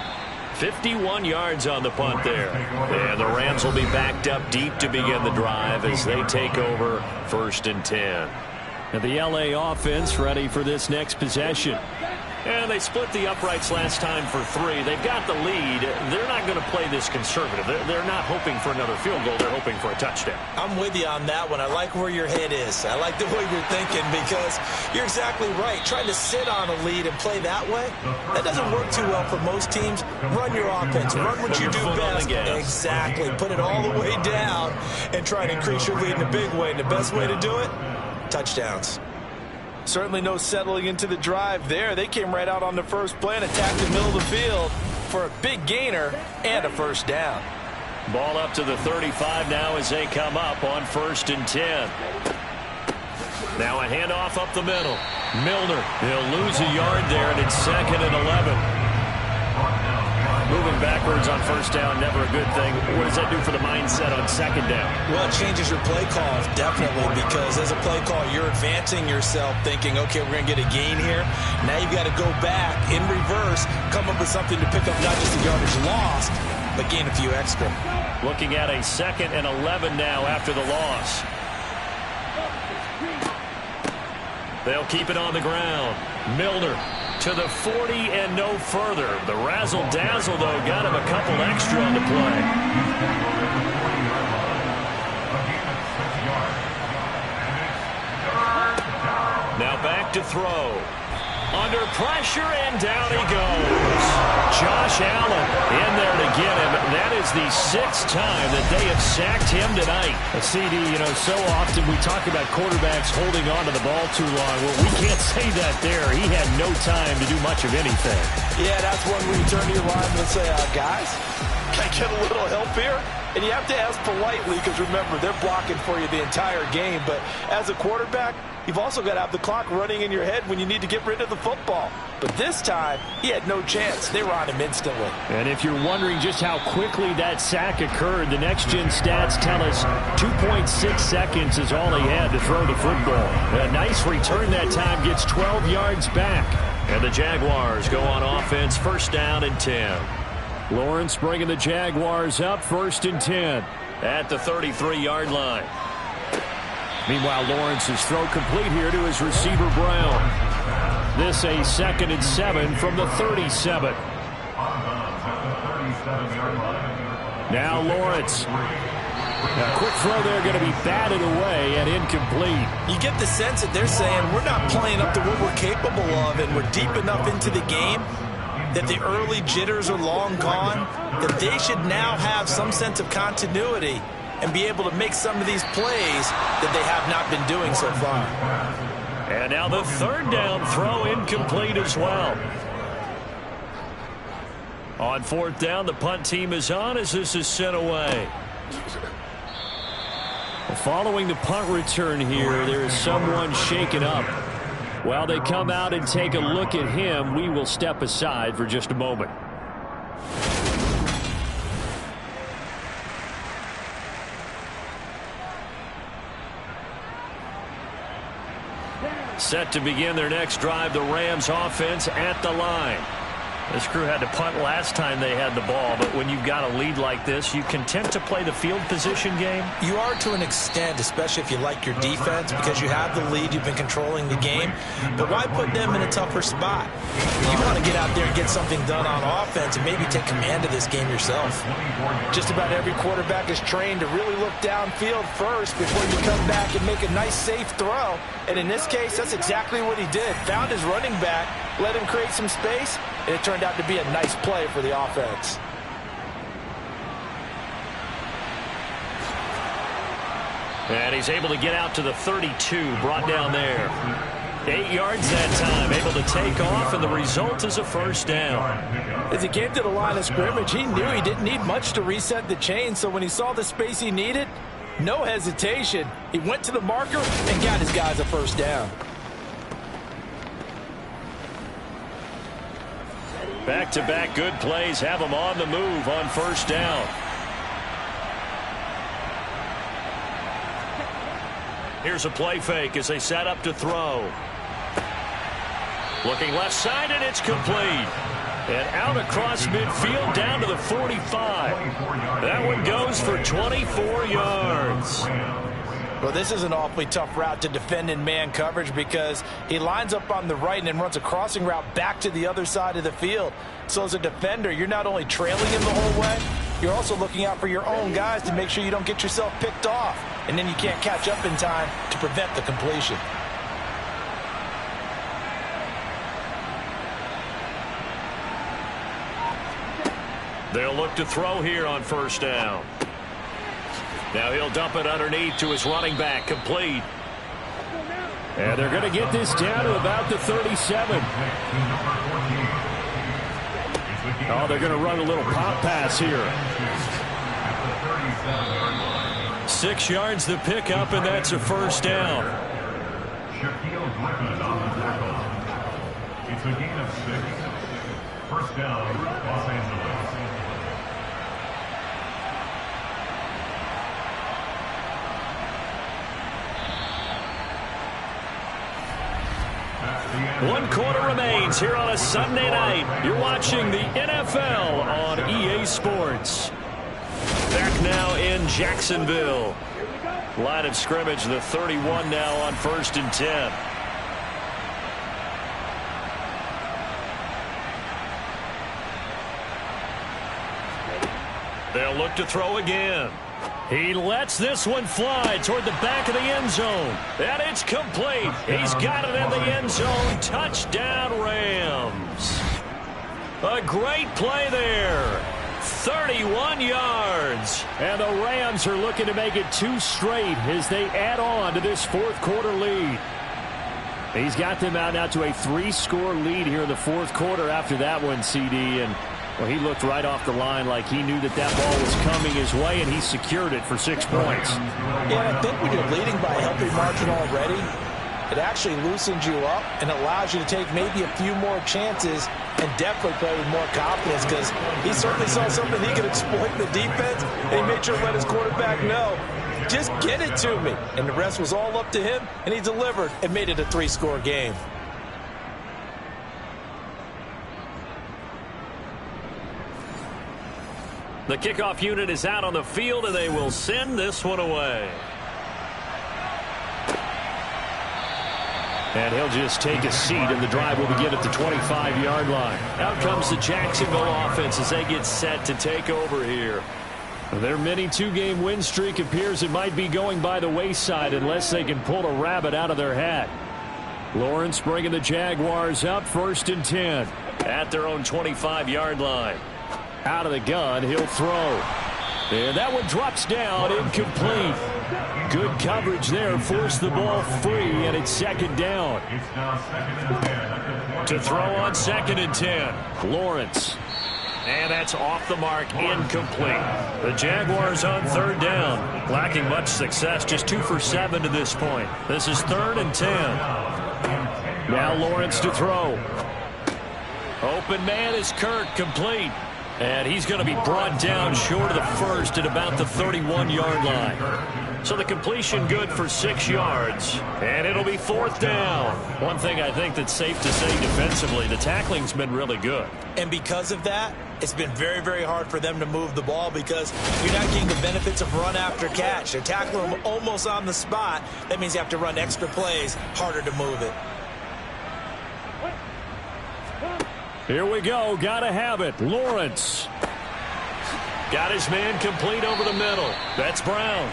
51 yards on the punt there. And the Rams will be backed up deep to begin the drive as they take over 1st and 10. And the LA offense ready for this next possession. And they split the uprights last time for 3. They've got the lead. They're not going to play this conservative. They're not hoping for another field goal. They're hoping for a touchdown. I'm with you on that one. I like where your head is. I like the way you're thinking because you're exactly right. Trying to sit on a lead and play that way, that doesn't work too well for most teams. Run your offense. Run what you do best. Exactly. Put it all the way down and try to increase your lead in a big way. And the best way to do it, touchdowns. Certainly no settling into the drive there. They came right out on the first play and attacked the middle of the field for a big gainer and a first down. Ball up to the 35 now as they come up on 1st and 10. Now a handoff up the middle. Milner, he'll lose a yard there, and it's 2nd and 11. Moving backwards on 1st down, never a good thing. What does that do for the mindset on 2nd down? Well, it changes your play call, definitely, because as a play call, you're advancing yourself thinking, okay, we're going to get a gain here. Now you've got to go back in reverse, come up with something to pick up not just the yardage lost, but gain a few extra. Looking at a 2nd and 11 now after the loss. They'll keep it on the ground. Milner to the 40 and no further. The razzle-dazzle, though, got him a couple extra on the play. Now back to throw. Under pressure, and down he goes. Josh Allen in there to get him. That is the 6th time that they have sacked him tonight. A CD, so often we talk about quarterbacks holding on to the ball too long. Well, we can't say that there. He had no time to do much of anything. Yeah, that's one where you turn to your lineman and say, guys, can I get a little help here? And you have to ask politely because, remember, they're blocking for you the entire game. But as a quarterback, you've also got to have the clock running in your head when you need to get rid of the football. But this time, he had no chance. They were on him instantly. And if you're wondering just how quickly that sack occurred, the next-gen stats tell us 2.6 seconds is all he had to throw the football. A nice return that time, gets 12 yards back. And the Jaguars go on offense, 1st down and 10. Lawrence bringing the Jaguars up, 1st and 10. At the 33-yard line. Meanwhile, Lawrence's throw complete here to his receiver, Brown. This a 2nd and 7 from the 37. Now Lawrence. A quick throw there, going to be batted away and incomplete. You get the sense that they're saying we're not playing up to what we're capable of, and we're deep enough into the game that the early jitters are long gone, that they should now have some sense of continuity and be able to make some of these plays that they have not been doing so far. And now the 3rd down throw incomplete as well. On 4th down, the punt team is on as this is sent away. Following the punt return here, there is someone shaken up. While they come out and take a look at him, we will step aside for just a moment. Set to begin their next drive, the Rams offense at the line. This crew had to punt last time they had the ball, but when you've got a lead like this, you content to play the field position game? You are to an extent, especially if you like your defense, because you have the lead, you've been controlling the game. But why put them in a tougher spot? You want to get out there and get something done on offense and maybe take command of this game yourself. Just about every quarterback is trained to really look downfield first before you come back and make a nice, safe throw. And in this case, that's exactly what he did. Found his running back, let him create some space, and it turned out to be a nice play for the offense. And he's able to get out to the 32, brought down there. 8 yards that time, able to take off, and the result is a 1st down. As he came to the line of scrimmage, he knew he didn't need much to reset the chain, so when he saw the space he needed, no hesitation. He went to the marker and got his guys a 1st down. Back-to-back good plays have them on the move on 1st down. Here's a play fake as they set up to throw. Looking left side, and it's complete. And out across midfield down to the 45. That one goes for 24 yards. Well, this is an awfully tough route to defend in man coverage because he lines up on the right and then runs a crossing route back to the other side of the field. So as a defender, you're not only trailing him the whole way, you're also looking out for your own guys to make sure you don't get yourself picked off. And then you can't catch up in time to prevent the completion. They'll look to throw here on first down. Now he'll dump it underneath to his running back, complete. And they're going to get this down to about the 37. Oh, they're going to run a little pop pass here. 6 yards the pickup, and that's a first down. It's a gain of 6. First down, Los Angeles. One quarter remains here on a Sunday night. You're watching the NFL on EA Sports. Back now in Jacksonville. Line of scrimmage, the 31 now on 1st and 10. They'll look to throw again. He lets this one fly toward the back of the end zone. And it's complete. He's got it in the end zone. Touchdown, Rams. A great play there. 31 yards. And the Rams are looking to make it 2 straight as they add on to this 4th quarter lead. He's got them out now to a 3-score lead here in the 4th quarter after that one, CD. And well, he looked right off the line like he knew that that ball was coming his way, and he secured it for 6 points. Yeah, I think when you're leading by a healthy margin already, it actually loosens you up and allows you to take maybe a few more chances and definitely play with more confidence because he certainly saw something he could exploit in the defense, and he made sure to let his quarterback know, just get it to me. And the rest was all up to him, and he delivered and made it a 3-score game. The kickoff unit is out on the field, and they will send this one away. And he'll just take a seat, and the drive will begin at the 25-yard line. Out comes the Jacksonville offense as they get set to take over here. Their mini 2-game win streak appears it might be going by the wayside unless they can pull a rabbit out of their hat. Lawrence bringing the Jaguars up, 1st and 10. At their own 25-yard line. Out of the gun, he'll throw. And that one drops down, incomplete. Good coverage there, forced the ball free, and it's 2nd down. It's now 2nd and 10. To throw on 2nd and 10. Lawrence. And that's off the mark, incomplete. The Jaguars on 3rd down. Lacking much success, just 2 for 7 to this point. This is 3rd and 10. Now Lawrence to throw. Open man is Kirk, complete. And he's going to be brought down short of the first at about the 31-yard line. So the completion good for 6 yards. And it'll be 4th down. One thing I think that's safe to say defensively, the tackling's been really good. And because of that, it's been very, very hard for them to move the ball because you're not getting the benefits of run after catch. They're tackling them almost on the spot. That means you have to run extra plays, harder to move it. Here we go. Got to have it. Lawrence. Got his man complete over the middle. That's Brown.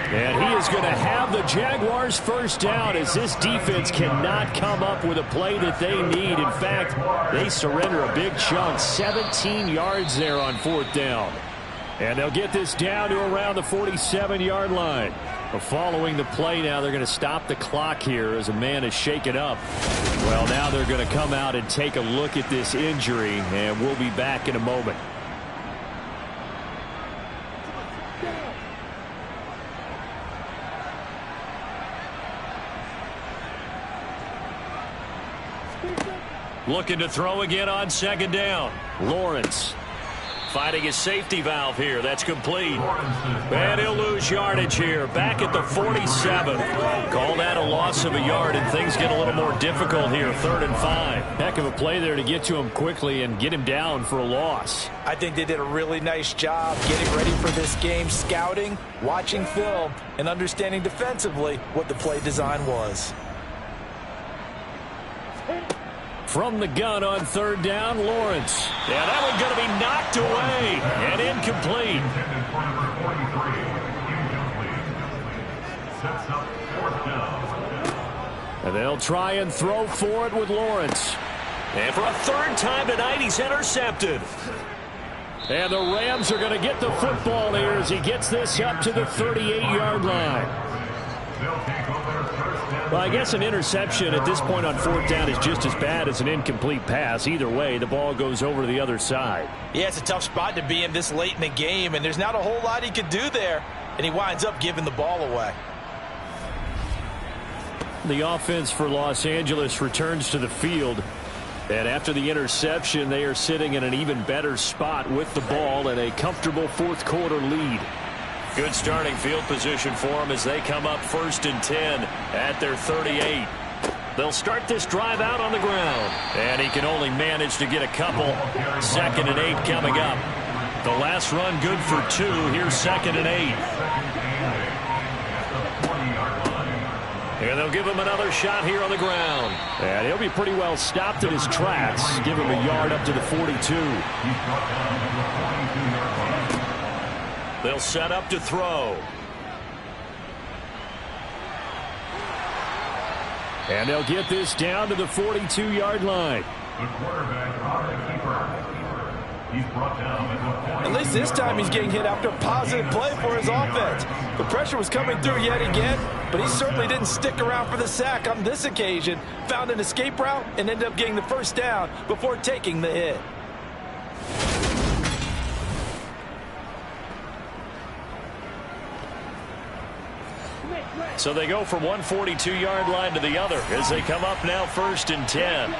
And he is going to have the Jaguars first down as this defense cannot come up with a play that they need. In fact, they surrender a big chunk. 17 yards there on 4th down. And they'll get this down to around the 47-yard line. Following the play now, they're going to stop the clock here as a man is shaken up. Well, now they're going to come out and take a look at this injury, and we'll be back in a moment. Looking to throw again on 2nd down. Lawrence. Finding his safety valve here. That's complete. And he'll lose yardage here. Back at the 47. Call that a loss loss of a yard, and things get a little more difficult here. 3rd and 5. Heck of a play there to get to him quickly and get him down for a loss. I think they did a really nice job getting ready for this game, scouting, watching film, and understanding defensively what the play design was. From the gun on 3rd down, Lawrence. Yeah, that one's going to be knocked away and incomplete. Intended for number 43. Incomplete. Sets up 4th down. And they'll try and throw for it with Lawrence. And for a 3rd time tonight, he's intercepted. And the Rams are going to get the football here as he gets this up to the 38-yard line. They'll take over 1st down. Well, I guess an interception at this point on 4th down is just as bad as an incomplete pass. Either way, the ball goes over to the other side. Yeah, it's a tough spot to be in this late in the game, and there's not a whole lot he could do there, and he winds up giving the ball away. The offense for Los Angeles returns to the field. And after the interception, they are sitting in an even better spot with the ball and a comfortable 4th quarter lead. Good starting field position for them as they come up 1st and 10 at their 38. They'll start this drive out on the ground. And he can only manage to get a couple. 2nd and 8 coming up. The last run good for 2. Here's 2nd and 8. And they'll give him another shot here on the ground. And he'll be pretty well stopped in his tracks. Give him a yard up to the 42. They'll set up to throw. And they'll get this down to the 42-yard line. The quarterback on the keeper. He's brought down at the 40. At least this time he's getting hit after a positive play for his offense. The pressure was coming through yet again, but he certainly didn't stick around for the sack on this occasion. Found an escape route and ended up getting the 1st down before taking the hit. So they go from one 42-yard line to the other as they come up now 1st and 10.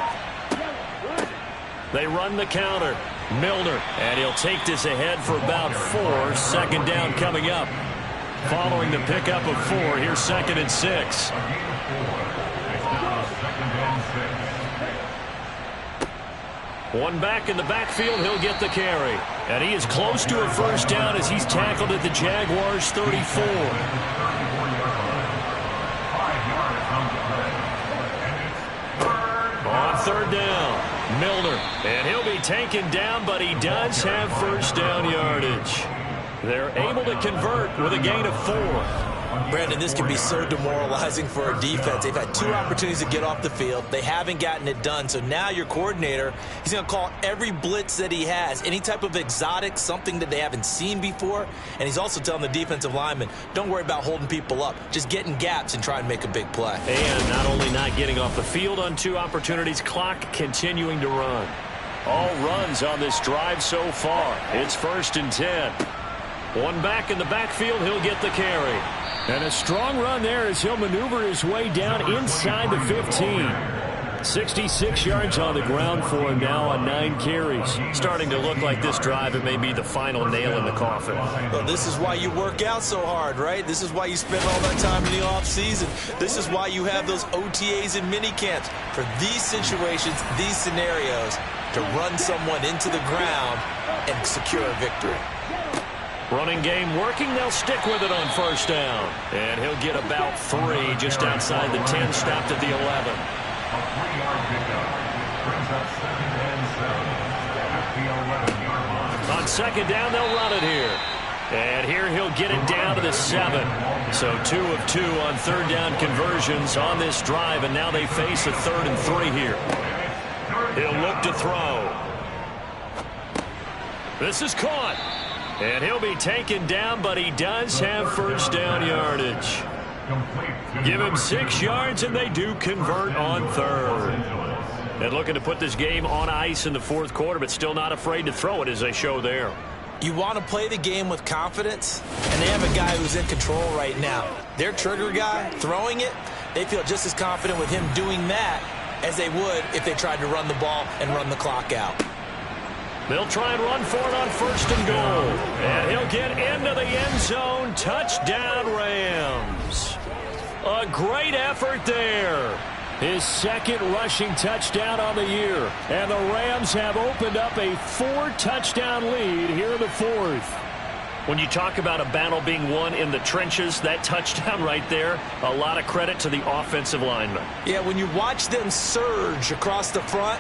They run the counter. Milner, and he'll take this ahead for about 4. 2nd down coming up. Following the pickup of 4, here's 2nd and 6. One back in the backfield, he'll get the carry. And he is close to a 1st down as he's tackled at the Jaguars' 34. On 3rd down. Milner, and he'll be taken down, but he does have 1st down yardage. They're able to convert with a gain of 4. Brandon, this can be so demoralizing for a defense. They've had 2 opportunities to get off the field. They haven't gotten it done. So now your coordinator, he's going to call every blitz that he has, any type of exotic, something that they haven't seen before. And he's also telling the defensive lineman, don't worry about holding people up. Just get in gaps and try and make a big play. And not only not getting off the field on 2 opportunities, clock continuing to run. All runs on this drive so far. It's 1st and 10. One back in the backfield, he'll get the carry. And a strong run there as he'll maneuver his way down inside the 15. 66 yards on the ground for him now on 9 carries. Starting to look like this drive, it may be the final nail in the coffin. Well, this is why you work out so hard, right? This is why you spend all that time in the offseason. This is why you have those OTAs and mini camps. For these situations, these scenarios, to run someone into the ground and secure a victory. Running game working. They'll stick with it on 1st down. And he'll get about 3 just outside the 10, stopped at the 11. A 3-yard pickup brings up 2nd and 7 at the 11-yard line. On 2nd down, they'll run it here. And here he'll get it down to the 7. So 2 of 2 on 3rd down conversions on this drive, and now they face a 3rd and 3 here. He'll look to throw. This is caught. And he'll be taken down, but he does have 1st down yardage. Give him 6 yards, and they do convert on 3rd. And looking to put this game on ice in the 4th quarter, but still not afraid to throw it as they show there. You want to play the game with confidence, and they have a guy who's in control right now. Their trigger guy, throwing it, they feel just as confident with him doing that as they would if they tried to run the ball and run the clock out. They'll try and run for it on 1st and goal. And he'll get into the end zone. Touchdown, Rams. A great effort there. His second rushing touchdown on the year. And the Rams have opened up a 4-touchdown lead here in the fourth. When you talk about a battle being won in the trenches, that touchdown right there, a lot of credit to the offensive linemen. Yeah, when you watch them surge across the front,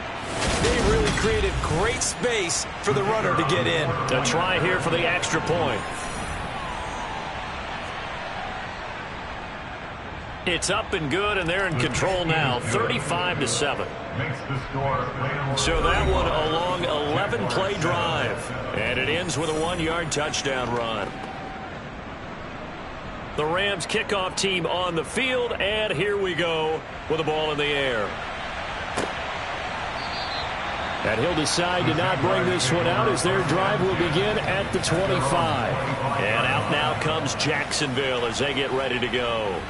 they really created great space for the runner to get in. A try here for the extra point. It's up and good, and they're in control now, 35-7. So that one a long 11-play drive, and it ends with a 1-yard touchdown run. The Rams kickoff team on the field, and here we go with the ball in the air. And he'll decide to not bring this one out as their drive will begin at the 25. And out now comes Jacksonville as they get ready to go.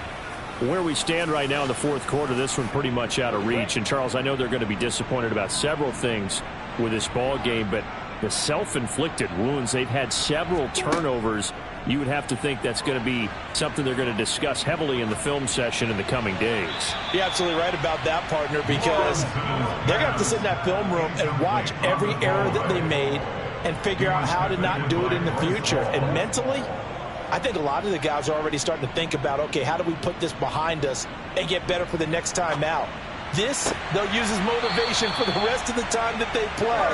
Where we stand right now in the fourth quarter, this one pretty much out of reach. And, Charles, I know they're going to be disappointed about several things with this ball game, but the self-inflicted wounds, they've had several turnovers. You would have to think that's going to be something they're going to discuss heavily in the film session in the coming days. You're absolutely right about that, partner, because they're going to have to sit in that film room and watch every error that they made and figure out how to not do it in the future. And mentally, I think a lot of the guys are already starting to think about, okay, how do we put this behind us and get better for the next time out? This, they'll use as motivation for the rest of the time that they play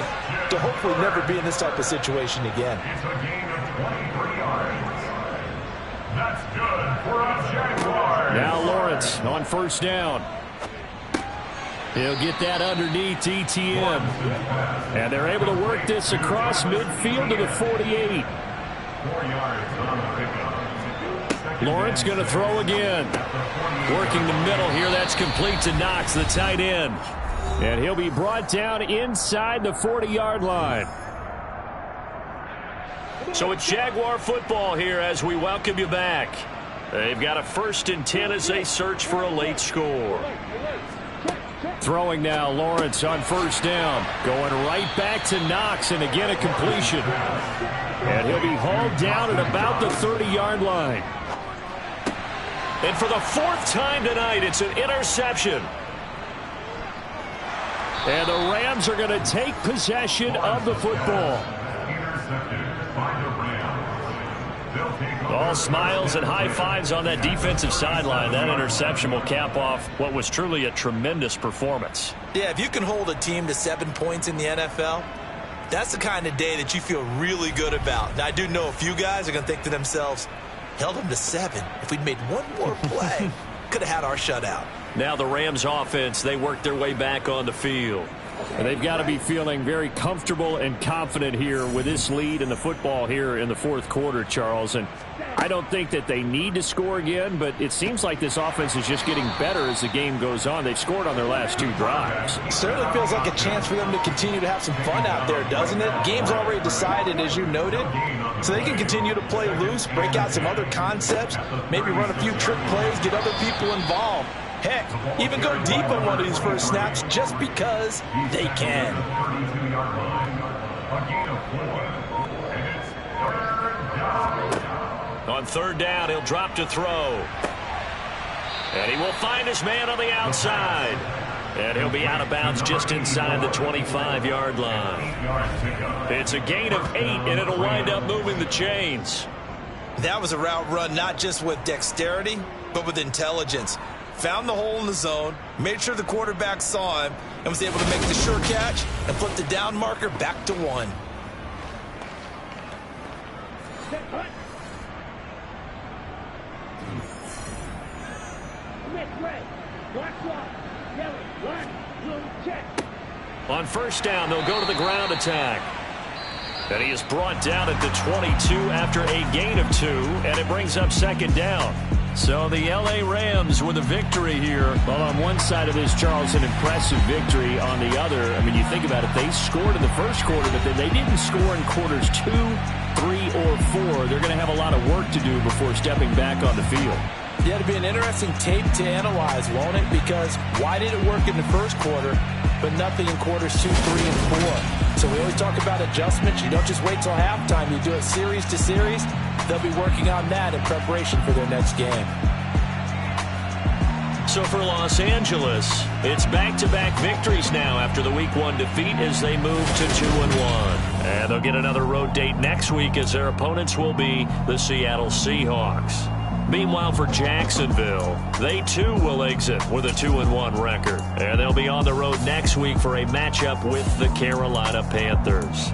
to hopefully never be in this type of situation again. It's a gain of 23 yards. That's good for a Jaguar. Now Lawrence on first down. He'll get that underneath ETN. And they're able to work this across midfield to the 48. 4 yards on the pickup. Lawrence going to throw again. Working the middle here. That's complete to Knox, the tight end. And he'll be brought down inside the 40-yard line. So it's Jaguar football here as we welcome you back. They've got a 1st and 10 as they search for a late score. Throwing now, Lawrence on first down. Going right back to Knox, and again a completion. And he'll be hauled down at about the 30-yard line. And for the 4th time tonight, it's an interception. And the Rams are going to take possession of the football. Intercepted by the Rams. They'll take over. All smiles and high fives on that defensive sideline. That interception will cap off what was truly a tremendous performance. Yeah, if you can hold a team to 7 points in the NFL, that's the kind of day that you feel really good about. Now, I do know a few guys are going to think to themselves, held them to 7. If we'd made one more play, could have had our shutout. Now the Rams offense, they work their way back on the field. And they've got to be feeling very comfortable and confident here with this lead in the football here in the fourth quarter, Charles. And I don't think that they need to score again, but it seems like this offense is just getting better as the game goes on. They've scored on their last 2 drives. It certainly feels like a chance for them to continue to have some fun out there, doesn't it? Game's already decided, as you noted, so they can continue to play loose, break out some other concepts, maybe run a few trick plays, get other people involved. Heck, even go deep on one of these first snaps just because they can. 32-yard line. A gain of 4. And it's 3rd down. On 3rd down, he'll drop to throw. And he will find his man on the outside. And he'll be out of bounds just inside the 25-yard line. It's a gain of 8, and it'll wind up moving the chains. That was a route run not just with dexterity, but with intelligence. Found the hole in the zone, made sure the quarterback saw him, and was able to make the sure catch and flip the down marker back to 1. On first down, they'll go to the ground attack. And he is brought down at the 22 after a gain of 2, and it brings up 2nd down. So the L.A. Rams with a victory here. Well, on one side of this, Charles, an impressive victory. On the other, I mean, you think about it, they scored in the first quarter, but then they didn't score in quarters 2, 3, or 4. They're going to have a lot of work to do before stepping back on the field. Yeah, it'll be an interesting tape to analyze, won't it? Because why did it work in the first quarter, but nothing in quarters 2, 3, and 4? So we always talk about adjustments. You don't just wait till halftime. You do it series to series. They'll be working on that in preparation for their next game. So for Los Angeles, it's back-to-back victories now after the Week 1 defeat as they move to 2-1. And they'll get another road date next week as their opponents will be the Seattle Seahawks. Meanwhile, for Jacksonville, they too will exit with a 2-1 record. And they'll be on the road next week for a matchup with the Carolina Panthers.